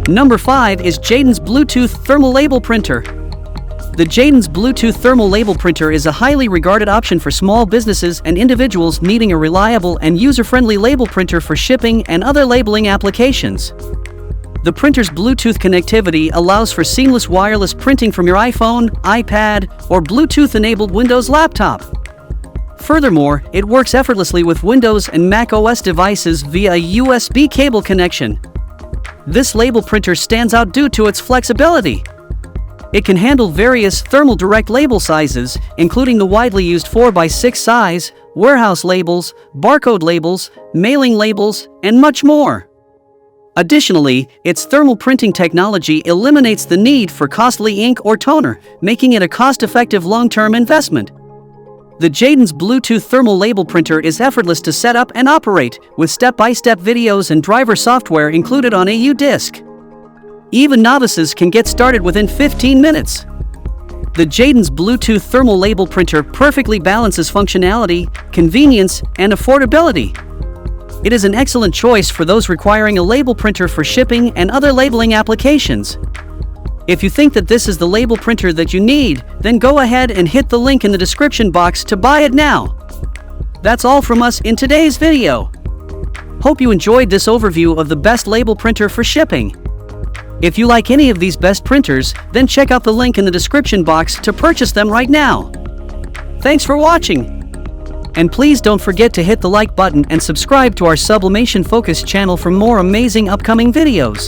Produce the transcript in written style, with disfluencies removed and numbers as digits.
Number 5 is JADENS Bluetooth Thermal Label Printer. The JADENS Bluetooth Thermal Label Printer is a highly regarded option for small businesses and individuals needing a reliable and user-friendly label printer for shipping and other labeling applications. The printer's Bluetooth connectivity allows for seamless wireless printing from your iPhone, iPad, or Bluetooth-enabled Windows laptop. Furthermore, it works effortlessly with Windows and Mac OS devices via a USB cable connection. This label printer stands out due to its flexibility. It can handle various thermal direct label sizes, including the widely used 4x6 size, warehouse labels, barcode labels, mailing labels, and much more. Additionally, its thermal printing technology eliminates the need for costly ink or toner, making it a cost-effective long-term investment. The JADENS Bluetooth Thermal Label Printer is effortless to set up and operate, with step-by-step videos and driver software included on a disk. Even novices can get started within 15 minutes. The JADENS Bluetooth Thermal Label Printer perfectly balances functionality, convenience, and affordability. It is an excellent choice for those requiring a label printer for shipping and other labeling applications. If you think that this is the label printer that you need, then go ahead and hit the link in the description box to buy it now. That's all from us in today's video. Hope you enjoyed this overview of the best label printer for shipping. If you like any of these best printers, then check out the link in the description box to purchase them right now. Thanks for watching. And please don't forget to hit the like button and subscribe to our Sublimation Focus channel for more amazing upcoming videos.